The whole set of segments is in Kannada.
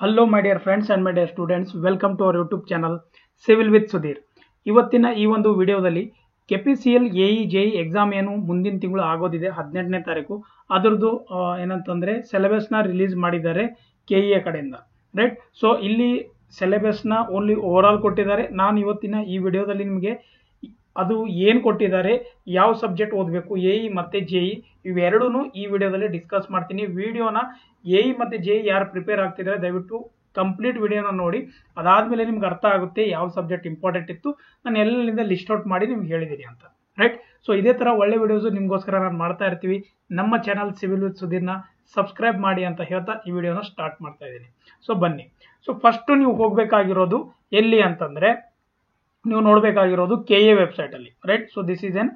Hello my dear friends and my dear students, welcome to our YouTube channel civil with Sudhir. ಇವತ್ತಿನ ಈ ಒಂದು ವಿಡಿಯೋದಲ್ಲಿ KPCL AE ಎಕ್ಸಾಮ್ ಏನು ಮುಂದಿನ ತಿಂಗಳು ಆಗೋದಿದೆ 18ನೇ ತಾರೀಕು. ಅದರದ್ದು ಏನಂತಂದರೆ ಸಿಲೆಬಸ್ನ ರಿಲೀಸ್ ಮಾಡಿದ್ದಾರೆ KEA ಕಡೆಯಿಂದ, ರೈಟ್. ಸೊ ಇಲ್ಲಿ ಸಿಲೆಬಸ್ನ ಓನ್ಲಿ ಓವರ್ ಆಲ್ ಕೊಟ್ಟಿದ್ದಾರೆ. ನಾನು ಇವತ್ತಿನ ಈ ವಿಡಿಯೋದಲ್ಲಿ ನಿಮಗೆ ಅದು ಏನು ಕೊಟ್ಟಿದ್ದಾರೆ, ಯಾವ ಸಬ್ಜೆಕ್ಟ್ ಓದಬೇಕು, AE ಮತ್ತು JE ಇವೆರಡೂ ಈ ವಿಡಿಯೋದಲ್ಲಿ ಡಿಸ್ಕಸ್ ಮಾಡ್ತೀನಿ. ವಿಡಿಯೋನ AE ಮತ್ತು JE ಯಾರು ಪ್ರಿಪೇರ್ ಆಗ್ತಿದ್ದಾರೆ ದಯವಿಟ್ಟು ಕಂಪ್ಲೀಟ್ ವಿಡಿಯೋನ ನೋಡಿ. ಅದಾದಮೇಲೆ ನಿಮ್ಗೆ ಅರ್ಥ ಆಗುತ್ತೆ ಯಾವ ಸಬ್ಜೆಕ್ಟ್ ಇಂಪಾರ್ಟೆಂಟ್ ಇತ್ತು, ನಾನು ಎಲ್ಲರಿಂದ ಲಿಸ್ಟ್ ಔಟ್ ಮಾಡಿ ನಿಮ್ಗೆ ಹೇಳಿದ್ದೀನಿ ಅಂತ, ರೈಟ್. ಸೊ ಇದೇ ಥರ ಒಳ್ಳೆ ವಿಡಿಯೋಸ್ ನಿಮಗೋಸ್ಕರ ನಾನು ಮಾಡ್ತಾ ಇರ್ತೀವಿ. ನಮ್ಮ ಚಾನಲ್ ಸಿವಿಲ್ ವಿತ್ ಸುಧೀರ್ನ ಸಬ್ಸ್ಕ್ರೈಬ್ ಮಾಡಿ ಅಂತ ಹೇಳ್ತಾ ಈ ವಿಡಿಯೋನ ಸ್ಟಾರ್ಟ್ ಮಾಡ್ತಾ ಇದ್ದೀನಿ. ಸೊ ಬನ್ನಿ. ಸೊ ಫಸ್ಟು ನೀವು ಹೋಗಬೇಕಾಗಿರೋದು ಎಲ್ಲಿ ಅಂತಂದರೆ, ನೀವು ನೋಡಬೇಕಾಗಿರೋದು KEA ವೆಬ್ಸೈಟಲ್ಲಿ, right. So this is N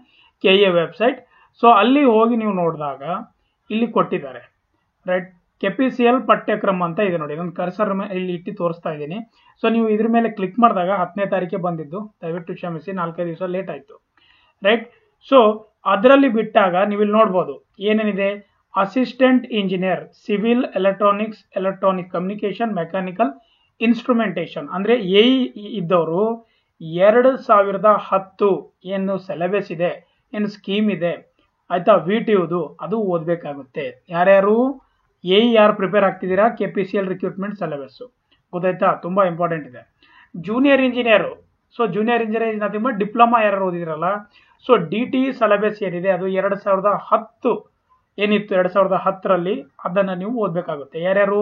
KEA website. So ಅಲ್ಲಿ ಹೋಗಿ ನೀವು ನೋಡಿದಾಗ ಇಲ್ಲಿ ಕೊಟ್ಟಿದ್ದಾರೆ, ರೈಟ್. KPCL ಪಠ್ಯಕ್ರಮ ಅಂತ ಇದೆ ನೋಡಿ. ನಾನು ಕರ್ಸರ್ ಇಲ್ಲಿ ಇಟ್ಟು ತೋರಿಸ್ತಾ ಇದ್ದೀನಿ. ಸೊ ನೀವು ಇದ್ರ ಮೇಲೆ ಕ್ಲಿಕ್ ಮಾಡಿದಾಗ 10ನೇ ತಾರೀಕೆ ಬಂದಿದ್ದು, ದಯವಿಟ್ಟು ಕ್ಷಮಿಸಿ, 4 ದಿವಸ ಲೇಟ್ ಆಯಿತು, ರೈಟ್. ಸೊ ಅದರಲ್ಲಿ ಬಿಟ್ಟಾಗ ನೀವು ಇಲ್ಲಿ ನೋಡ್ಬೋದು ಏನೇನಿದೆ. Assistant engineer civil electronic communication mechanical instrumentation ಅಂದರೆ AE ಇದ್ದವರು 2010 ಏನು ಸಿಲೆಬಸ್ ಇದೆ, ಏನು ಸ್ಕೀಮ್ ಇದೆ, ಆಯ್ತಾ, VTUದು ಅದು ಓದಬೇಕಾಗುತ್ತೆ. ಯಾರ್ಯಾರು AE ಯಾರು ಪ್ರಿಪೇರ್ ಆಗ್ತಿದ್ದೀರಾ, KPCL ರಿಕ್ರೂಟ್ಮೆಂಟ್ ಸಿಲೆಬಸ್ಸು ಗೊತ್ತಾಯ್ತಾ, ತುಂಬ ಇಂಪಾರ್ಟೆಂಟ್ ಇದೆ. Junior engineer, so junior engineer nothing but diploma ಯಾರು ಓದಿದಿರಲ್ಲ, ಸೊ DTE ಸಿಲೆಬಸ್ ಏನಿದೆ ಅದು 2010 ಏನಿತ್ತು 2010ರಲ್ಲಿ ಅದನ್ನು ನೀವು ಓದಬೇಕಾಗುತ್ತೆ. ಯಾರ್ಯಾರು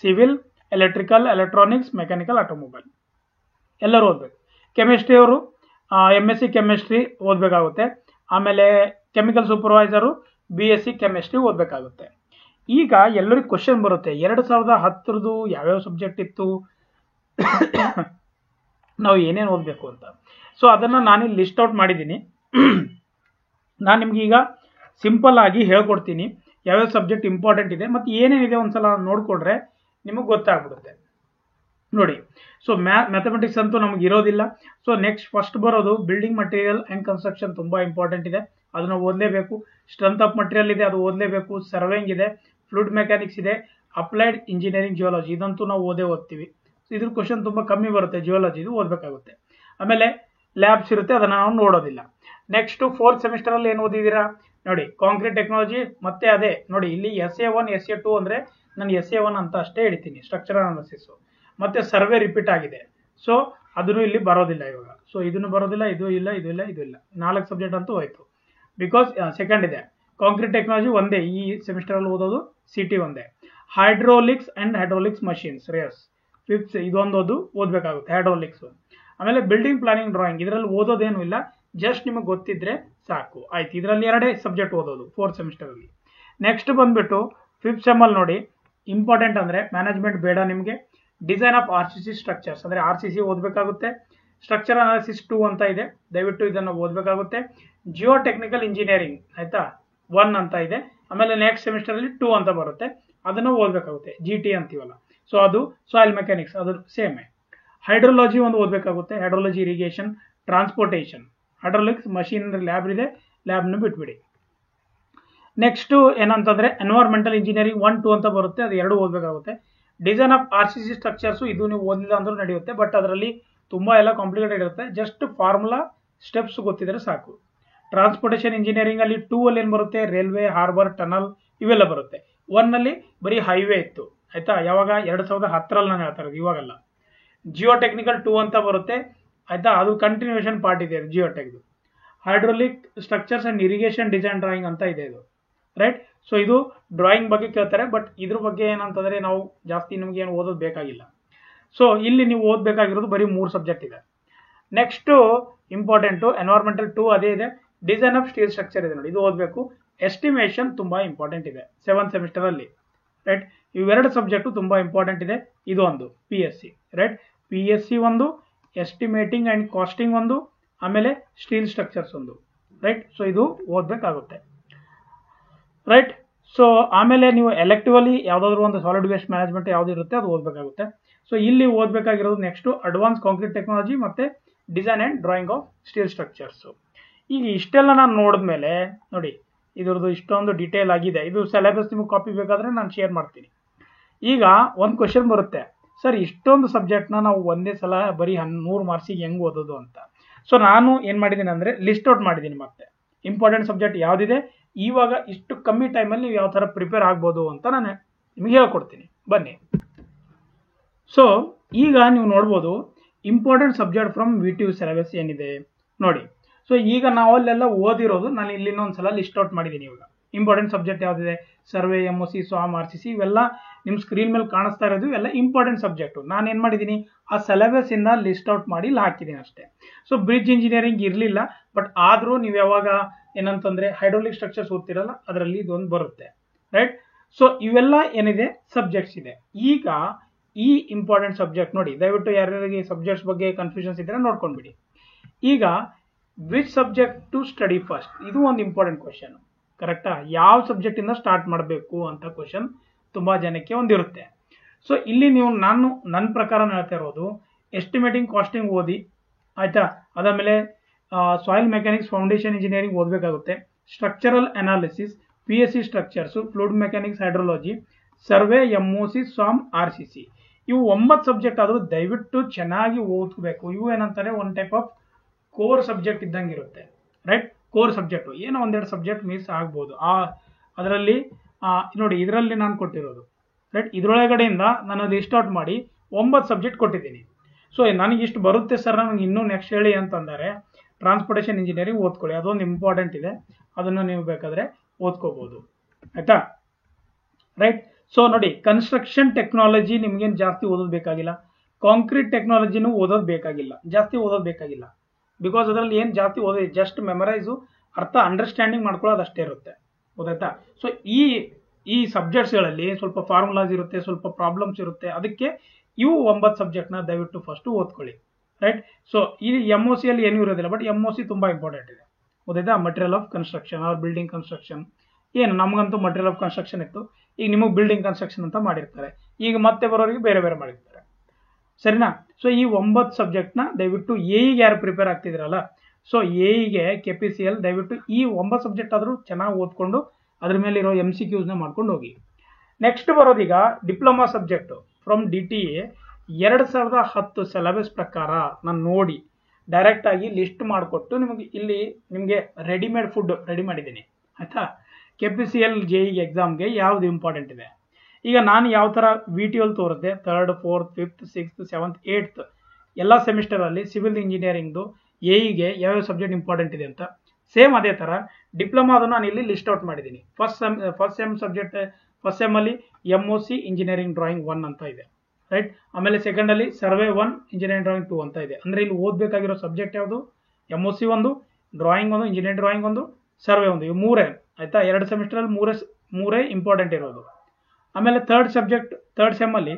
civil, electrical, electronics, mechanical, automobile ಎಲ್ಲರೂ ಓದಬೇಕು. ಕೆಮಿಸ್ಟ್ರಿ ಅವರು MSc ಕೆಮಿಸ್ಟ್ರಿ ಓದಬೇಕಾಗುತ್ತೆ. ಆಮೇಲೆ ಕೆಮಿಕಲ್ ಸೂಪರ್ವೈಸರು BSc ಕೆಮಿಸ್ಟ್ರಿ ಓದಬೇಕಾಗುತ್ತೆ. ಈಗ ಎಲ್ಲರಿಗೂ ಕ್ವಶನ್ ಬರುತ್ತೆ, 2010ರದು ಯಾವ್ಯಾವ ಸಬ್ಜೆಕ್ಟ್ ಇತ್ತು, ನಾವು ಏನೇನು ಓದಬೇಕು ಅಂತ. ಸೊ ಅದನ್ನು ನಾನಿಲ್ಲಿ ಲಿಸ್ಟ್ ಔಟ್ ಮಾಡಿದ್ದೀನಿ. ನಾನು ನಿಮ್ಗೆ ಈಗ ಸಿಂಪಲ್ ಆಗಿ ಹೇಳ್ಕೊಡ್ತೀನಿ ಯಾವ್ಯಾವ ಸಬ್ಜೆಕ್ಟ್ ಇಂಪಾರ್ಟೆಂಟ್ ಇದೆ ಮತ್ತು ಏನೇನಿದೆ ಒಂದ್ಸಲ ನೋಡಿಕೊಂಡ್ರೆ ನಿಮಗೆ ಗೊತ್ತಾಗ್ಬಿಡುತ್ತೆ ನೋಡಿ. ಸೊ ಮ್ಯಾಥಮೆಟಿಕ್ಸ್ ಅಂತೂ ನಮ್ಗೆ ಇರೋದಿಲ್ಲ. ಸೊ ನೆಕ್ಸ್ಟ್ ಫಸ್ಟ್ ಬರೋದು ಬಿಲ್ಡಿಂಗ್ ಮಟೀರಿಯಲ್ ಆ್ಯಂಡ್ ಕನ್ಸ್ಟ್ರಕ್ಷನ್, ತುಂಬ ಇಂಪಾರ್ಟೆಂಟ್ ಇದೆ, ಅದನ್ನು ಓದಲೇಬೇಕು. ಸ್ಟ್ರೆಂತ್ ಆಫ್ ಮಟೀರಿಯಲ್ ಇದೆ, ಅದು ಓದಲೇಬೇಕು. ಸರ್ವೇಯಿಂಗ್ ಇದೆ, ಫ್ಲೂಯಿಡ್ ಮೆಕ್ಯಾನಿಕ್ಸ್ ಇದೆ, ಅಪ್ಲೈಡ್ ಇಂಜಿನಿಯರಿಂಗ್ ಜಿಯೋಲಜಿ, ಇದಂತೂ ನಾವು ಓದ್ತೀವಿ. ಸೊ ಇದ್ರ ಕ್ವಶನ್ ತುಂಬ ಕಮ್ಮಿ ಬರುತ್ತೆ, ಜಿಯೋಲಜಿ ಇದು ಓದಬೇಕಾಗುತ್ತೆ. ಆಮೇಲೆ ಲ್ಯಾಬ್ಸ್ ಇರುತ್ತೆ, ಅದನ್ನು ನಾವು ನೋಡೋದಿಲ್ಲ. ನೆಕ್ಸ್ಟು 4th ಸೆಮಿಸ್ಟರಲ್ಲಿ ಏನು ಓದಿದ್ದೀರಾ ನೋಡಿ, ಕಾಂಕ್ರೀಟ್ ಟೆಕ್ನಾಲಜಿ, ಮತ್ತೆ ಅದೇ ನೋಡಿ ಇಲ್ಲಿ SA1 SA2 ಅಂದರೆ ನಾನು SA1 ಅಂತ ಅಷ್ಟೇ ಹೇಳ್ತೀನಿ, ಸ್ಟ್ರಕ್ಚರಲ್ ಅನಾಲಿಸಿಸ್. ಮತ್ತೆ ಸರ್ವೆ ರಿಪೀಟ್ ಆಗಿದೆ, ಸೊ ಅದನ್ನು ಇಲ್ಲಿ ಬರೋದಿಲ್ಲ ಇವಾಗ. ಸೊ ಇದನ್ನು ಬರೋದಿಲ್ಲ, ಇದು ಇಲ್ಲ, ಇದು ಇಲ್ಲ, ಇದು ಇಲ್ಲ. 4 ಸಬ್ಜೆಕ್ಟ್ ಅಂತೂ ಹೋಯ್ತು. ಬಿಕಾಸ್ ಸೆಕೆಂಡ್ ಇದೆ ಕಾಂಕ್ರೀಟ್ ಟೆಕ್ನಾಲಜಿ ಒಂದೇ ಈ ಸೆಮಿಸ್ಟರಲ್ಲಿ ಓದೋದು, CT ಒಂದೇ. ಹೈಡ್ರೋಲಿಕ್ಸ್ ಆ್ಯಂಡ್ ಹೈಡ್ರೋಲಿಕ್ಸ್ ಮಷೀನ್ಸ್ ರೇಸ್ 5th ಇದೊಂದು ಓದಬೇಕಾಗುತ್ತೆ, ಹೈಡ್ರೋಲಿಕ್ಸ್. ಆಮೇಲೆ ಬಿಲ್ಡಿಂಗ್ ಪ್ಲಾನಿಂಗ್ ಡ್ರಾಯಿಂಗ್, ಇದರಲ್ಲಿ ಓದೋದೇನು ಇಲ್ಲ, ಜಸ್ಟ್ ನಿಮಗೆ ಗೊತ್ತಿದ್ರೆ ಸಾಕು, ಆಯ್ತು. ಇದರಲ್ಲಿ 2 ಸಬ್ಜೆಕ್ಟ್ ಓದೋದು 4th ಸೆಮಿಸ್ಟರಲ್ಲಿ. ನೆಕ್ಸ್ಟ್ ಬಂದ್ಬಿಟ್ಟು 5th ಸೆಮ್ಮಲ್ಲಿ ನೋಡಿ ಇಂಪಾರ್ಟೆಂಟ್ ಅಂದರೆ ಮ್ಯಾನೇಜ್ಮೆಂಟ್ ಬೇಡ ನಿಮಗೆ. ಡಿಸೈನ್ ಆಫ್ RCC ಸ್ಟ್ರಕ್ಚರ್ಸ್ ಅಂದರೆ RCC ಓದಬೇಕಾಗುತ್ತೆ. ಸ್ಟ್ರಕ್ಚರ್ ಅನಾಲಿಸಿಸ್ 2 ಅಂತ ಇದೆ, ದಯವಿಟ್ಟು ಇದನ್ನು ಓದಬೇಕಾಗುತ್ತೆ. ಜಿಯೋ ಟೆಕ್ನಿಕಲ್ ಇಂಜಿನಿಯರಿಂಗ್ ಆಯ್ತಾ 1 ಅಂತ ಇದೆ. ಆಮೇಲೆ ನೆಕ್ಸ್ಟ್ ಸೆಮಿಸ್ಟರಲ್ಲಿ 2 ಅಂತ ಬರುತ್ತೆ, ಅದನ್ನು ಓದಬೇಕಾಗುತ್ತೆ, GT ಅಂತೀವಲ್ಲ. ಸೊ ಅದು ಸಾಯಿಲ್ ಮೆಕ್ಯಾನಿಕ್ಸ್, ಅದು ಸೇಮೇ. ಹೈಡ್ರೋಲಜಿ ಒಂದು ಓದಬೇಕಾಗುತ್ತೆ, hydrology irrigation transportation. Hydraulics machine lab ಇದೆ, ಲ್ಯಾಬ್ನ ಬಿಟ್ಬಿಡಿ. ನೆಕ್ಸ್ಟು ಏನಂತಂದರೆ ಎನ್ವೈರ್ಮೆಂಟಲ್ ಇಂಜಿನಿಯರಿಂಗ್ 1, 2 ಅಂತ ಬರುತ್ತೆ, ಅದು 2 ಓದಬೇಕಾಗುತ್ತೆ. ಡಿಸೈನ್ ಆಫ್ RCC ಸ್ಟ್ರಕ್ಚರ್ಸು ಇದು ನೀವು ಓದಿಲ್ಲ ಅಂದ್ರೂ ನಡೆಯುತ್ತೆ, ಬಟ್ ಅದರಲ್ಲಿ ತುಂಬ ಎಲ್ಲ ಕಾಂಪ್ಲಿಕೇಟೆಡ್ ಇರುತ್ತೆ, ಜಸ್ಟ್ ಫಾರ್ಮುಲಾ ಸ್ಟೆಪ್ಸ್ ಗೊತ್ತಿದ್ರೆ ಸಾಕು. ಟ್ರಾನ್ಸ್ಪೋರ್ಟೇಷನ್ ಇಂಜಿನಿಯರಿಂಗಲ್ಲಿ 2 ಅಲ್ಲಿ ಏನು ಬರುತ್ತೆ, ರೈಲ್ವೆ, ಹಾರ್ಬರ್, ಟನಲ್ ಇವೆಲ್ಲ ಬರುತ್ತೆ. 1 ಅಲ್ಲಿ ಬರೀ ಹೈವೇ ಇತ್ತು, ಆಯಿತಾ, ಯಾವಾಗ 2010ರಲ್ಲಿ ನಾನು ಹೇಳ್ತಾ ಇರೋದು, ಇವಾಗಲ್ಲ. ಜಿಯೋ ಟೆಕ್ನಿಕಲ್ 2 ಅಂತ ಬರುತ್ತೆ, ಆಯಿತಾ, ಅದು ಕಂಟಿನ್ಯೂಷನ್ ಪಾರ್ಟ್ ಇದೆ ಜಿಯೋಟೆಕ್ದು. Hydraulic structures and irrigation design drawing ಅಂತ ಇದೆ ಇದು, ರೈಟ್. ಸೊ ಇದು ಡ್ರಾಯಿಂಗ್ ಬಗ್ಗೆ ಕೇಳ್ತಾರೆ, ಬಟ್ ಇದ್ರ ಬಗ್ಗೆ ಏನಂತಂದರೆ ನಾವು ಜಾಸ್ತಿ ನಿಮ್ಗೆ ಏನು ಓದೋದು ಬೇಕಾಗಿಲ್ಲ. ಸೊ ಇಲ್ಲಿ ನೀವು ಓದಬೇಕಾಗಿರೋದು ಬರೀ 3 ಸಬ್ಜೆಕ್ಟ್ ಇದೆ. ನೆಕ್ಸ್ಟು ಇಂಪಾರ್ಟೆಂಟು ಎನ್ವೈರ್ಮೆಂಟಲ್ 2 ಅದೇ ಇದೆ. ಡಿಸೈನ್ ಆಫ್ ಸ್ಟೀಲ್ ಸ್ಟ್ರಕ್ಚರ್ ಇದೆ ನೋಡಿ, ಇದು ಓದಬೇಕು. ಎಸ್ಟಿಮೇಷನ್ ತುಂಬ ಇಂಪಾರ್ಟೆಂಟ್ ಇದೆ 7th ಸೆಮಿಸ್ಟರಲ್ಲಿ, ರೈಟ್. ಇವೆರಡು ಸಬ್ಜೆಕ್ಟು ತುಂಬ ಇಂಪಾರ್ಟೆಂಟ್ ಇದೆ. ಇದು ಒಂದು PSC, ರೈಟ್. PSC ಒಂದು, ಎಸ್ಟಿಮೇಟಿಂಗ್ ಆ್ಯಂಡ್ ಕಾಸ್ಟಿಂಗ್ ಒಂದು, ಆಮೇಲೆ ಸ್ಟೀಲ್ ಸ್ಟ್ರಕ್ಚರ್ಸ್ ಒಂದು, ರೈಟ್. ಸೊ ಇದು ಓದಬೇಕಾಗುತ್ತೆ, ರೈಟ್. ಸೊ ಆಮೇಲೆ ನೀವು ಎಲೆಕ್ಟಿವಲಿ ಯಾವುದಾದ್ರೂ ಒಂದು ಸಾಲಿಡ್ ವೇಸ್ಟ್ ಮ್ಯಾನೇಜ್ಮೆಂಟ್ ಯಾವುದು ಇರುತ್ತೆ ಅದು ಓದಬೇಕಾಗುತ್ತೆ. ಸೊ ಇಲ್ಲಿ ಓದಬೇಕಾಗಿರೋದು ನೆಕ್ಸ್ಟು ಅಡ್ವಾನ್ಸ್ ಕಾಂಕ್ರೀಟ್ ಟೆಕ್ನಾಲಜಿ ಮತ್ತು design and drawing of steel structures. ಈಗ ಇಷ್ಟೆಲ್ಲ ನಾನು ನೋಡಿದ್ಮೇಲೆ ನೋಡಿ ಇದ್ರದ್ದು ಇಷ್ಟೊಂದು ಡೀಟೇಲ್ ಆಗಿದೆ. ಇದು ಸಿಲೆಬಸ್ ನಿಮಗೆ ಕಾಪಿ ಬೇಕಾದರೆ ನಾನು ಶೇರ್ ಮಾಡ್ತೀನಿ. ಈಗ ಒಂದು ಕ್ವಶನ್ ಬರುತ್ತೆ, ಸರ್ ಇಷ್ಟೊಂದು ಸಬ್ಜೆಕ್ಟ್ನ ನಾವು ಒಂದೇ ಸಲ ಬರೀ 100 ಮಾರ್ಕ್ಸಿಗೆ ಹೆಂಗೆ ಓದೋದು ಅಂತ. ಸೊ ನಾನು ಏನು ಮಾಡಿದ್ದೀನಿ ಅಂದರೆ ಲಿಸ್ಟ್ ಔಟ್ ಮಾಡಿದ್ದೀನಿ. ಮತ್ತೆ ಇಂಪಾರ್ಟೆಂಟ್ ಸಬ್ಜೆಕ್ಟ್ ಯಾವುದಿದೆ, ಇವಾಗ ಇಷ್ಟು ಕಮ್ಮಿ ಟೈಮಲ್ಲಿ ನೀವು ಯಾವ ಥರ ಪ್ರಿಪೇರ್ ಆಗ್ಬೋದು ಅಂತ ನಾನು ನಿಮಗೆ ಹೇಳ್ಕೊಡ್ತೀನಿ, ಬನ್ನಿ. ಸೊ ಈಗ ನೀವು ನೋಡ್ಬೋದು important subject from VTU syllabus ಏನಿದೆ ನೋಡಿ. ಸೊ ಈಗ ನಾವು ಅಲ್ಲೆಲ್ಲ ಓದಿರೋದು ನಾನು ಇಲ್ಲಿ ಇನ್ನೊಂದ್ಸಲ ಲಿಸ್ಟ್ ಔಟ್ ಮಾಡಿದ್ದೀನಿ. ಇವಾಗ ಇಂಪಾರ್ಟೆಂಟ್ ಸಬ್ಜೆಕ್ಟ್ ಯಾವುದಿದೆ, ಸರ್ವೆ, MOC, SWAM, RCC ಇವೆಲ್ಲ ನಿಮ್ಮ ಸ್ಕ್ರೀನ್ ಮೇಲೆ ಕಾಣಿಸ್ತಾ ಇರೋದು ಇವೆಲ್ಲ ಇಂಪಾರ್ಟೆಂಟ್ ಸಬ್ಜೆಕ್ಟು. ನಾನು ಏನು ಮಾಡಿದ್ದೀನಿ, ಆ ಸಿಲೆಬಸ್ ಇಂದ ಲಿಸ್ಟ್ ಔಟ್ ಮಾಡಿ ಇಲ್ಲಿ ಹಾಕಿದ್ದೀನಿ ಅಷ್ಟೇ. ಸೊ ಬ್ರಿಡ್ಜ್ ಇಂಜಿನಿಯರಿಂಗ್ ಇರಲಿಲ್ಲ, ಬಟ್ ಆದರೂ ನೀವು ಯಾವಾಗ ಏನಂತಂದ್ರೆ ಹೈಡ್ರೋಲಿಕ್ ಸ್ಟ್ರಕ್ಚರ್ಸ್ ಓದ್ತಿರಲ್ಲ ಅದರಲ್ಲಿ ಇದೊಂದು ಬರುತ್ತೆ, ರೈಟ್. ಸೊ ಇವೆಲ್ಲ ಏನಿದೆ ಸಬ್ಜೆಕ್ಟ್ಸ್ ಇದೆ. ಈಗ ಈ ಇಂಪಾರ್ಟೆಂಟ್ ಸಬ್ಜೆಕ್ಟ್ ನೋಡಿ, ದಯವಿಟ್ಟು ಯಾರ್ಯಾರಿಗೆ ಸಬ್ಜೆಕ್ಟ್ಸ್ ಬಗ್ಗೆ ಕನ್ಫ್ಯೂಷನ್ಸ್ ಇದ್ರೆ ನೋಡ್ಕೊಂಡ್ಬಿಡಿ. ಈಗ which subject to study first, ಇದು ಒಂದು ಇಂಪಾರ್ಟೆಂಟ್ ಕ್ವಶನ್, ಕರೆಕ್ಟಾ? ಯಾವ ಸಬ್ಜೆಕ್ಟ್ ಇಂದ ಸ್ಟಾರ್ಟ್ ಮಾಡಬೇಕು ಅಂತ ಕ್ವಶನ್ ತುಂಬಾ ಜನಕ್ಕೆ ಒಂದಿರುತ್ತೆ. ಸೊ ಇಲ್ಲಿ ನೀವು ನನ್ನ ಪ್ರಕಾರ ಹೇಳ್ತಾ ಇರೋದು ಎಸ್ಟಿಮೇಟಿಂಗ್ ಕಾಸ್ಟಿಂಗ್ ಓದಿ, ಆಯ್ತಾ. ಅದಾದಮೇಲೆ ಸಾಯಿಲ್ ಮೆಕ್ಯಾನಿಕ್ಸ್ ಫೌಂಡೇಶನ್ ಇಂಜಿನಿಯರಿಂಗ್ ಓದಬೇಕಾಗುತ್ತೆ, structural analysis, PSC structures, fluid mechanics, hydrology, survey, MOC, SWAM, RCC. ಇವು 9 ಸಬ್ಜೆಕ್ಟ್ ಆದರೂ ದಯವಿಟ್ಟು ಚೆನ್ನಾಗಿ ಓದ್ಕೋಬೇಕು. ಇವು ಏನಂತಾರೆ one type of core subject ಇದ್ದಂಗೆ ಇರುತ್ತೆ, ರೈಟ್. ಕೋರ್ ಸಬ್ಜೆಕ್ಟು ಏನೋ ಒಂದೆರಡು ಸಬ್ಜೆಕ್ಟ್ ಮಿಸ್ ಆಗ್ಬೋದು ಅದರಲ್ಲಿ. ನೋಡಿ ಇದರಲ್ಲಿ ನಾನು ಕೊಟ್ಟಿರೋದು, ರೈಟ್. ಇದರೊಳಗಡೆಯಿಂದ ನಾನು ಲಿಸ್ಟ್ ಔಟ್ ಮಾಡಿ 9 ಸಬ್ಜೆಕ್ಟ್ ಕೊಟ್ಟಿದ್ದೀನಿ. ಸೊ ನನಗೆ ಇಷ್ಟು ಬರುತ್ತೆ ಸರ್, ನನಗೆ ಇನ್ನೂ ನೆಕ್ಸ್ಟ್ ಹೇಳಿ ಅಂತಂದರೆ ಟ್ರಾನ್ಸ್ಪೋರ್ಟೇಷನ್ ಇಂಜಿನಿಯರಿಂಗ್ ಓದ್ಕೊಳ್ಳಿ, ಅದೊಂದು ಇಂಪಾರ್ಟೆಂಟ್ ಇದೆ, ಅದನ್ನು ನೀವು ಬೇಕಾದರೆ ಓದ್ಕೋಬೋದು, ಆಯ್ತಾ, ರೈಟ್. ಸೊ ನೋಡಿ ಕನ್ಸ್ಟ್ರಕ್ಷನ್ ಟೆಕ್ನಾಲಜಿ ನಿಮ್ಗೇನು ಜಾಸ್ತಿ ಓದೋದು ಬೇಕಾಗಿಲ್ಲ, ಕಾಂಕ್ರೀಟ್ ಟೆಕ್ನಾಲಜಿನೂ ಓದೋದು ಬೇಕಾಗಿಲ್ಲ, ಜಾಸ್ತಿ ಓದೋದು ಬೇಕಾಗಿಲ್ಲ. ಬಿಕಾಸ್ ಅದರಲ್ಲಿ ಏನು ಜಾಸ್ತಿ ಓದೋದು, ಜಸ್ಟ್ ಮೆಮರೈಸು, ಅರ್ಥ ಅಂಡರ್ಸ್ಟ್ಯಾಂಡಿಂಗ್ ಮಾಡ್ಕೊಳ್ಳೋದು ಅಷ್ಟೇ ಇರುತ್ತೆ, ಗೊತ್ತಾಯ್ತಾ. ಸೊ ಈ ಸಬ್ಜೆಕ್ಟ್ಸ್ಗಳಲ್ಲಿ ಸ್ವಲ್ಪ ಫಾರ್ಮುಲಾಸ್ ಇರುತ್ತೆ, ಸ್ವಲ್ಪ ಪ್ರಾಬ್ಲಮ್ಸ್ ಇರುತ್ತೆ. ಅದಕ್ಕೆ ಇವು 9 ಸಬ್ಜೆಕ್ಟ್ನ ದಯವಿಟ್ಟು ಫಸ್ಟು ಓದ್ಕೊಳ್ಳಿ, ರೈಟ್. ಸೊ ಈ MOC ಅಲ್ಲಿ ಏನೂ ಇರೋದಿಲ್ಲ, ಬಟ್ MOC ತುಂಬ ಇಂಪಾರ್ಟೆಂಟ್ ಇದೆ, ಗೊತ್ತಾಯ್ತಾ. Material of construction or building construction, ಏನು ನಮಗಂತೂ ಮಟೀರಿಯಲ್ ಆಫ್ ಕನ್ಸ್ಟ್ರಕ್ಷನ್ ಇತ್ತು, ಈಗ ನಿಮಗೆ ಬಿಲ್ಡಿಂಗ್ ಕನ್ಸ್ಟ್ರಕ್ಷನ್ ಅಂತ ಮಾಡಿರ್ತಾರೆ, ಈಗ ಮತ್ತೆ ಬರೋರಿಗೆ ಬೇರೆ ಬೇರೆ ಮಾಡಿರ್ತಾರೆ, ಸರಿನಾ. ಸೊ ಈ 9 ಸಬ್ಜೆಕ್ಟ್ನ ದಯವಿಟ್ಟು ಎಇಗೆ ಯಾರು ಪ್ರಿಪೇರ್ ಆಗ್ತಿದ್ರಲ್ಲ, ಸೊ ಎಇಗೆ KPCL ದಯವಿಟ್ಟು ಈ 9 ಸಬ್ಜೆಕ್ಟ್ ಆದರೂ ಚೆನ್ನಾಗಿ ಓದ್ಕೊಂಡು ಅದ್ರ ಮೇಲೆ ಇರೋ MCQsನ ಮಾಡ್ಕೊಂಡು ಹೋಗಿ. ನೆಕ್ಸ್ಟ್ ಬರೋದೀಗ diploma subject from DTA 2010 syllabus ಪ್ರಕಾರ ನಾನು ನೋಡಿ ಡೈರೆಕ್ಟಾಗಿ ಲಿಸ್ಟ್ ಮಾಡಿಕೊಟ್ಟು ನಿಮಗೆ ರೆಡಿಮೇಡ್ ಫುಡ್ ರೆಡಿ ಮಾಡಿದ್ದೀನಿ, ಆಯಿತಾ. KPCL JE ಎಕ್ಸಾಮ್ಗೆ ಯಾವುದು ಇಂಪಾರ್ಟೆಂಟ್ ಇದೆ. ಈಗ ನಾನು ಯಾವ ಥರ VTL ತೋರಿಸಿದೆ 3rd, 4th, 5th, 6th, 7th, 8th ಎಲ್ಲ ಸೆಮಿಸ್ಟರಲ್ಲಿ ಸಿವಿಲ್ ಇಂಜಿನಿಯರಿಂಗ್ದು ಎಇಗೆ ಯಾವ್ಯಾವ ಸಬ್ಜೆಕ್ಟ್ ಇಂಪಾರ್ಟೆಂಟ್ ಇದೆ ಅಂತ, ಸೇಮ್ ಅದೇ ಥರ ಡಿಪ್ಲೊಮಾದನ್ನು ನಾನು ಇಲ್ಲಿ ಲಿಸ್ಟ್ ಔಟ್ ಮಾಡಿದ್ದೀನಿ. ಫಸ್ಟ್ ಸೆಮ್ ಸಬ್ಜೆಕ್ಟ್, ಫಸ್ಟ್ ಸೆಮ್ಮಲ್ಲಿ MOC ಇಂಜಿನಿಯರಿಂಗ್ ಡ್ರಾಯಿಂಗ್ 1 ಅಂತ ಇದೆ, ರೈಟ್. ಆಮೇಲೆ ಸೆಕೆಂಡಲ್ಲಿ ಸರ್ವೆ 1, ಇಂಜಿನಿಯರಿಂಗ್ ಡ್ರಾಯಿಂಗ್ 2 ಅಂತ ಇದೆ. ಅಂದರೆ ಇಲ್ಲಿ ಓದಬೇಕಾಗಿರೋ ಸಬ್ಜೆಕ್ಟ್ ಯಾವುದು, MOC 1, drawing 1, engineering drawing 1, survey 1, ಇವು 3, ಆಯಿತಾ. 2 ಸೆಮಿಸ್ಟರಲ್ಲಿ ಮೂರೇ ಇಂಪಾರ್ಟೆಂಟ್ ಇರೋದು. ಆಮೇಲೆ ಥರ್ಡ್ ಸೆಮ್ಮಲ್ಲಿ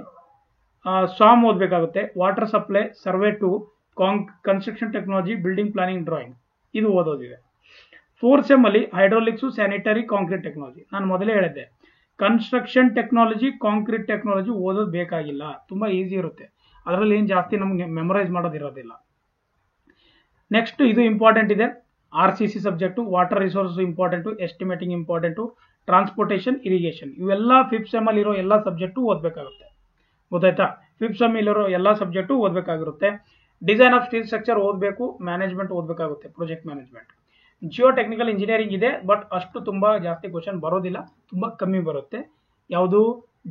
SWAM ಓದಬೇಕಾಗುತ್ತೆ, water supply, survey 2, construction technology, building planning drawing, ಇದು ಓದೋದಿದೆ. 4th ಸೆಮ್ಮಲ್ಲಿ ಹೈಡ್ರೋಲಿಕ್ಸು, ಸ್ಯಾನಿಟರಿ, ಕಾಂಕ್ರೀಟ್ ಟೆಕ್ನಾಲಜಿ. ನಾನು ಮೊದಲೇ ಹೇಳಿದ್ದೆ ಕನ್ಸ್ಟ್ರಕ್ಷನ್ ಟೆಕ್ನಾಲಜಿ, ಕಾಂಕ್ರೀಟ್ ಟೆಕ್ನಾಲಜಿ ಓದೋದು ಬೇಕಾಗಿಲ್ಲ, ತುಂಬ ಈಸಿ ಇರುತ್ತೆ, ಅದರಲ್ಲಿ ಏನು ಜಾಸ್ತಿ ನಮಗೆ ಮೆಮೊರೈಸ್ ಮಾಡೋದಿರೋದಿಲ್ಲ. ನೆಕ್ಸ್ಟ್ ಇದು ಇಂಪಾರ್ಟೆಂಟ್ ಇದೆ, RCC subject, water resource important, estimating important, transportation, irrigation, ಇವೆಲ್ಲ 5th ಸೆಮ್ಮಲ್ಲಿ ಇರೋ ಎಲ್ಲ ಸಬ್ಜೆಕ್ಟು ಓದಬೇಕಾಗುತ್ತೆ, ಗೊತ್ತಾಯ್ತಾ. 5th ಸೆಮ್ಮಲ್ಲಿರೋ ಎಲ್ಲ ಸಬ್ಜೆಕ್ಟು ಓದಬೇಕಾಗಿರುತ್ತೆ. ಡಿಸೈನ್ ಆಫ್ ಸ್ಟೀಲ್ ಸ್ಟ್ರಕ್ಚರ್ ಓದಬೇಕು, ಮ್ಯಾನೇಜ್ಮೆಂಟ್ ಓದಬೇಕಾಗುತ್ತೆ, project management. Geotechnical engineering ಇದೆ, ಬಟ್ ಅಷ್ಟು ತುಂಬ ಜಾಸ್ತಿ ಕ್ವಶನ್ ಬರೋದಿಲ್ಲ, ತುಂಬ ಕಮ್ಮಿ ಬರುತ್ತೆ. ಯಾವುದು,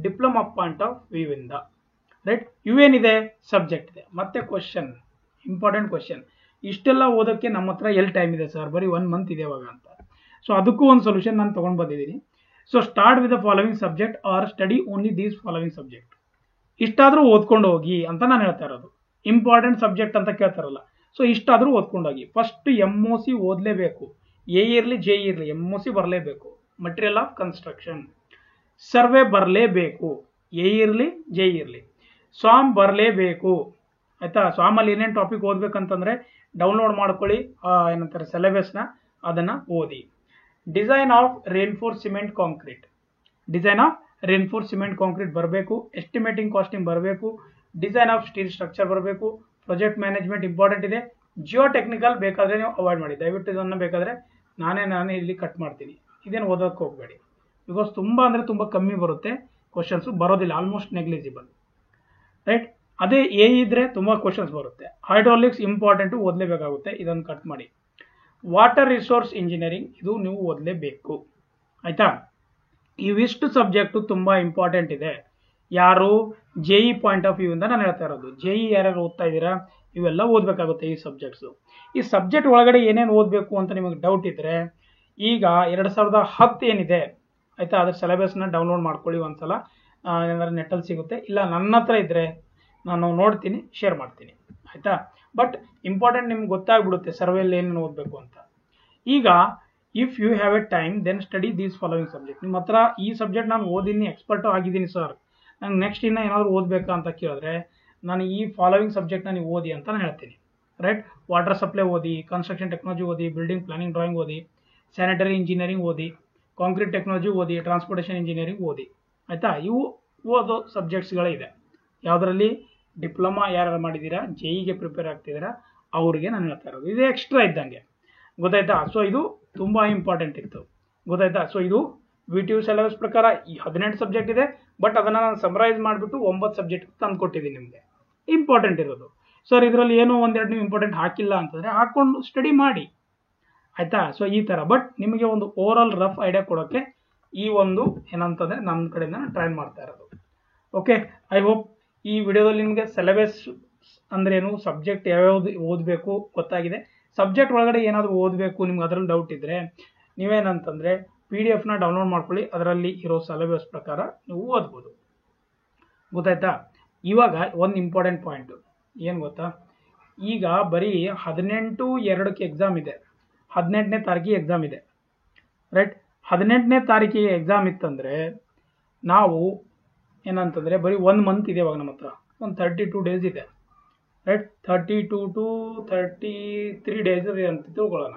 ಡಿಪ್ಲೊಮಾ ಪಾಯಿಂಟ್ ಆಫ್ ವ್ಯೂ ಇಂದ, ರೈಟ್. ಇವೇನಿದೆ ಸಬ್ಜೆಕ್ಟ್ ಇದೆ. ಮತ್ತೆ ಕ್ವಶನ್, ಇಂಪಾರ್ಟೆಂಟ್ ಕ್ವಶನ್, ಇಷ್ಟೆಲ್ಲ ಓದೋಕ್ಕೆ ನಮ್ಮ ಹತ್ರ ಎಲ್ಲಿ ಟೈಮ್ ಇದೆ ಸರ್, ಬರೀ 1 ಮಂತ್ ಇದೆ ಇವಾಗ ಅಂತ. ಸೊ ಅದಕ್ಕೂ ಒಂದು ಸೊಲ್ಯೂಷನ್ ನಾನು ತೊಗೊಂಡು ಬಂದಿದ್ದೀನಿ. So start with the following subject or study only these following subject. ಇಷ್ಟಾದರೂ ಓದ್ಕೊಂಡು ಹೋಗಿ ಅಂತ ನಾನು ಹೇಳ್ತಾ ಇರೋದು. ಇಂಪಾರ್ಟೆಂಟ್ ಸಬ್ಜೆಕ್ಟ್ ಅಂತ ಕೇಳ್ತಾರಲ್ಲ, ಸೊ ಇಷ್ಟಾದರೂ ಓದ್ಕೊಂಡೋಗಿ. ಫಸ್ಟ್ MOC ಓದಲೇಬೇಕು, ಎ ಇರಲಿ JE ಇರಲಿ, MOC ಬರಲೇಬೇಕು. ಮಟೀರಿಯಲ್ ಆಫ್ ಕನ್ಸ್ಟ್ರಕ್ಷನ್, ಸರ್ವೆ ಬರಲೇಬೇಕು, ಎ ಇರಲಿ JE ಇರಲಿ. SWAM ಬರಲೇಬೇಕು, ಆಯಿತಾ. SWAMಲ್ಲಿ ಏನೇನು ಟಾಪಿಕ್ ಓದಬೇಕಂತಂದರೆ ಡೌನ್ಲೋಡ್ ಮಾಡ್ಕೊಳ್ಳಿ, ಏನಂತಾರೆ ಸಿಲೆಬಸ್ನ, ಅದನ್ನು ಓದಿ. ಡಿಸೈನ್ ಆಫ್ ರೇನ್ಫೋರ್ಸ್ ಸಿಮೆಂಟ್ ಕಾಂಕ್ರೀಟ್, ಬರಬೇಕು. ಎಸ್ಟಿಮೇಟಿಂಗ್ ಕಾಸ್ಟಿಂಗ್ ಬರಬೇಕು. ಡಿಸೈನ್ ಆಫ್ ಸ್ಟೀಲ್ ಸ್ಟ್ರಕ್ಚರ್ ಬರಬೇಕು. ಪ್ರಾಜೆಕ್ಟ್ ಮ್ಯಾನೇಜ್ಮೆಂಟ್ ಇಂಪಾರ್ಟೆಂಟ್ ಇದೆ. ಜಿಯೋ ಟೆಕ್ನಿಕಲ್ ಬೇಕಾದರೆ ನೀವು ಅವಾಯ್ಡ್ ಮಾಡಿ, ದಯವಿಟ್ಟು ಇದನ್ನು ಬೇಕಾದರೆ ನಾನೇ ಇಲ್ಲಿ ಕಟ್ ಮಾಡ್ತೀನಿ, ಇದೇನು ಓದೋಕ್ಕೆ ಹೋಗಬೇಡಿ. ಬಿಕಾಸ್ ತುಂಬ ಅಂದರೆ ತುಂಬ ಕಮ್ಮಿ ಬರುತ್ತೆ. ಕ್ವಶನ್ಸ್ ಬರೋದಿಲ್ಲ, ಆಲ್ಮೋಸ್ಟ್ ನೆಗ್ಲಿಜಿಬಲ್, ರೈಟ್. ಅದೇ ಎ ಇದ್ರೆ ತುಂಬಾ ಕ್ವಶನ್ಸ್ ಬರುತ್ತೆ. ಹೈಡ್ರಾಲಿಕ್ಸ್ ಇಂಪಾರ್ಟೆಂಟ್, ಓದಲೇಬೇಕಾಗುತ್ತೆ, ಇದನ್ನು ಕಟ್ ಮಾಡಿ. ವಾಟರ್ ರಿಸೋರ್ಸ್ ಇಂಜಿನಿಯರಿಂಗ್ ಇದು ನೀವು ಓದಲೇಬೇಕು, ಆಯ್ತಾ. ಇವಿಷ್ಟು ಸಬ್ಜೆಕ್ಟ್ ತುಂಬಾ ಇಂಪಾರ್ಟೆಂಟ್ ಇದೆ. ಯಾರು ಜೆಇ ಪಾಯಿಂಟ್ ಆಫ್ ವ್ಯೂ ಇಂದ ನಾನು ಹೇಳ್ತಾ ಇರೋದು. ಜೆಇ ಯಾರ್ಯಾರು ಓದ್ತಾ ಇದ್ದೀರಾ ಇವೆಲ್ಲ ಓದಬೇಕಾಗುತ್ತೆ ಈ ಸಬ್ಜೆಕ್ಟ್ಸ್. ಈ ಸಬ್ಜೆಕ್ಟ್ ಒಳಗಡೆ ಏನೇನು ಓದಬೇಕು ಅಂತ ನಿಮಗೆ ಡೌಟ್ ಇದ್ರೆ ಈಗ 2010 ಏನಿದೆ ಆಯ್ತಾ, ಅದ್ರ ಸಿಲೆಬಸ್ನ ಡೌನ್ಲೋಡ್ ಮಾಡ್ಕೊಳ್ಳಿ ಒಂದ್ಸಲ, ಏನಾದ್ರು ನೆಟ್ಟಲ್ಲಿ ಸಿಗುತ್ತೆ. ಇಲ್ಲ ನನ್ನ ಹತ್ರ ಇದ್ರೆ ನಾನು ನೋಡ್ತೀನಿ, ಶೇರ್ ಮಾಡ್ತೀನಿ, ಆಯ್ತಾ. ಬಟ್ ಇಂಪಾರ್ಟೆಂಟ್ ನಿಮ್ಗೆ ಗೊತ್ತಾಗ್ಬಿಡುತ್ತೆ ಸರ್ವೆಯಲ್ಲಿ ಏನೇನು ಓದಬೇಕು ಅಂತ. ಈಗ if you have a time then study these following subject. ನಿಮ್ಮ ಹತ್ರ ಈ ಸಬ್ಜೆಕ್ಟ್ ನಾನು ಓದಿನಿ, ಎಕ್ಸ್ಪರ್ಟ್ ಆಗಿದ್ದೀನಿ ಸರ್, ನಂಗೆ ನೆಕ್ಸ್ಟ್ ಇನ್ನೂ ಏನಾದರೂ ಓದಬೇಕಾ ಅಂತ ಕೇಳಿದ್ರೆ ನಾನು ಈ ಫಾಲೋವಿಂಗ್ ಸಬ್ಜೆಕ್ಟ್ನ ನೀವು ಓದಿ ಅಂತ ನಾನು ಹೇಳ್ತೀನಿ, ರೈಟ್. ವಾಟರ್ ಸಪ್ಲೈ ಓದಿ, ಕನ್ಸ್ಟ್ರಕ್ಷನ್ ಟೆಕ್ನಾಲಜಿ ಓದಿ, ಬಿಲ್ಡಿಂಗ್ ಪ್ಲಾನಿಂಗ್ ಡ್ರಾಯಿಂಗ್ ಓದಿ, ಸ್ಯಾನಿಟರಿ ಇಂಜಿನಿಯರಿಂಗ್ ಓದಿ, ಕಾಂಕ್ರೀಟ್ ಟೆಕ್ನಾಲಜಿ ಓದಿ, ಟ್ರಾನ್ಸ್ಪೋರ್ಟೇಷನ್ ಇಂಜಿನಿಯರಿಂಗ್ ಓದಿ, ಆಯ್ತಾ. ಇವು ಓದೋ ಸಬ್ಜೆಕ್ಟ್ಸ್ಗಳೇ ಇದೆ. ಯಾವುದರಲ್ಲಿ ಡಿಪ್ಲೊಮಾ ಯಾರು ಮಾಡಿದ್ದೀರಾ, ಜೆಇಗೆ ಪ್ರಿಪೇರ್ ಆಗ್ತಿದ್ದೀರಾ ಅವ್ರಿಗೆ ನಾನು ಹೇಳ್ತಾ ಇರೋದು. ಇದು ಎಕ್ಸ್ಟ್ರಾ ಇದ್ದಂಗೆ, ಗೊತ್ತಾಯ್ತಾ. ಸೊ ಇದು ತುಂಬಾ ಇಂಪಾರ್ಟೆಂಟ್ ಇತ್ತು, ಗೊತ್ತಾಯ್ತಾ. ಸೊ ಇದು VTU ಸಿಲೆಬಸ್ ಪ್ರಕಾರ ಈ 18 ಸಬ್ಜೆಕ್ಟ್ ಇದೆ, ಬಟ್ ಅದನ್ನು ನಾನು ಸಮರೈಸ್ ಮಾಡಿಬಿಟ್ಟು 9 ಸಬ್ಜೆಕ್ಟ್ ತಂದು ಕೊಟ್ಟಿದ್ದೀನಿ ನಿಮಗೆ, ಇಂಪಾರ್ಟೆಂಟ್ ಇರೋದು. ಸರ್ ಇದರಲ್ಲಿ ಏನೋ ಒಂದೆರಡು ನೀವು ಇಂಪಾರ್ಟೆಂಟ್ ಹಾಕಿಲ್ಲ ಅಂತಂದರೆ ಹಾಕೊಂಡು ಸ್ಟಡಿ ಮಾಡಿ, ಆಯ್ತಾ. ಸೊ ಈ ಥರ, ಬಟ್ ನಿಮಗೆ ಒಂದು ಓವರ್ ಆಲ್ ರಫ್ ಐಡಿಯಾ ಕೊಡೋಕ್ಕೆ ಈ ಒಂದು ಏನಂತಂದರೆ ನನ್ನ ಕಡೆಯಿಂದ ನಾನು ಟ್ರೈ ಮಾಡ್ತಾ ಇರೋದು. ಓಕೆ, ಐ ಹೋಪ್ ಈ ವಿಡಿಯೋದಲ್ಲಿ ನಿಮಗೆ ಸಿಲೆಬಸ್ ಅಂದ್ರೇನು, ಸಬ್ಜೆಕ್ಟ್ ಯಾವ್ಯಾವುದು ಓದಬೇಕು ಗೊತ್ತಾಗಿದೆ. ಸಬ್ಜೆಕ್ಟ್ ಒಳಗಡೆ ಏನಾದರೂ ಓದಬೇಕು ನಿಮ್ಗೆ ಅದರಲ್ಲಿ ಡೌಟ್ ಇದ್ದರೆ ನೀವೇನಂತಂದರೆ PDF ಡೌನ್ಲೋಡ್ ಮಾಡ್ಕೊಳ್ಳಿ, ಅದರಲ್ಲಿ ಇರೋ ಸಿಲೆಬಸ್ ಪ್ರಕಾರ ನೀವು ಓದ್ಬೋದು, ಗೊತ್ತಾಯ್ತಾ. ಇವಾಗ ಒಂದು ಇಂಪಾರ್ಟೆಂಟ್ ಪಾಯಿಂಟು ಏನು ಗೊತ್ತಾ, ಈಗ ಬರೀ 18/2 ಎಕ್ಸಾಮ್ ಇದೆ, 18ನೇ ತಾರೀಕಿಗೆ ಎಕ್ಸಾಮ್ ಇದೆ, ರೈಟ್. 18ನೇ ತಾರೀಕಿಗೆ ಎಕ್ಸಾಮ್ ಇತ್ತಂದರೆ ನಾವು ಏನಂತಂದರೆ ಬರೀ 1 ಮಂತ್ ಇದೆ ಇವಾಗ ನಮ್ಮ ಹತ್ರ, ಒಂದು 32 ಡೇಸ್ ಇದೆ, ರೈಟ್. 32 to 33 ಡೇಸ್ ಇದೆ ಅಂತ ತಿಳ್ಕೊಳ್ಳೋಣ.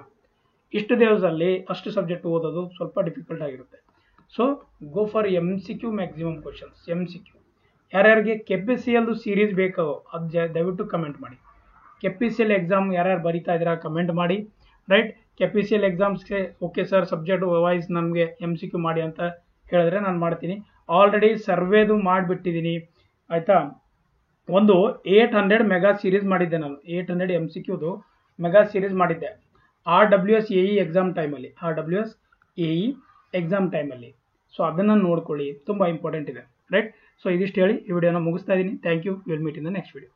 ಇಷ್ಟು ದಿವಸದಲ್ಲಿ ಅಷ್ಟು ಸಬ್ಜೆಕ್ಟ್ ಓದೋದು ಸ್ವಲ್ಪ ಡಿಫಿಕಲ್ಟ್ ಆಗಿರುತ್ತೆ. So go for MCQ maximum questions. MCQ ಯಾರ್ಯಾರಿಗೆ KPCL ಸೀರೀಸ್ ಬೇಕೋ ಅದು ದಯವಿಟ್ಟು ಕಮೆಂಟ್ ಮಾಡಿ. KPCL ಎಕ್ಸಾಮ್ ಯಾರ್ಯಾರು ಬರೀತಾ ಇದ್ದೀರಾ ಕಮೆಂಟ್ ಮಾಡಿ, ರೈಟ್. KPCL ಎಕ್ಸಾಮ್ಸ್ಗೆ ಓಕೆ ಸರ್ ಸಬ್ಜೆಕ್ಟ್ ವೈಸ್ ನನಗೆ MCQ ಮಾಡಿ ಅಂತ ಹೇಳಿದ್ರೆ ನಾನು ಮಾಡ್ತೀನಿ. ಆಲ್ರೆಡಿ ಸರ್ವೇದು ಮಾಡಿಬಿಟ್ಟಿದ್ದೀನಿ, ಆಯಿತಾ. ಒಂದು 800 ಮೆಗಾ ಸೀರೀಸ್ ಮಾಡಿದ್ದೆ ನಾನು, 800 MCQದು ಮೆಗಾ ಸೀರೀಸ್ ಮಾಡಿದ್ದೆ RWS AE ಎಕ್ಸಾಮ್ ಟೈಮಲ್ಲಿ, RWS AE ಎಕ್ಸಾಮ್ ಟೈಮಲ್ಲಿ. ಸೊ ಅದನ್ನು ನೋಡ್ಕೊಳ್ಳಿ, ತುಂಬ ಇಂಪಾರ್ಟೆಂಟ್ ಇದೆ, ರೈಟ್. ಸೊ ಇದಿಷ್ಟು ಹೇಳಿ ಈ ವಿಡಿಯೋನ ಮುಗಿಸ್ತಾ ಇದ್ದೀನಿ. Thank you, will meet in the next video.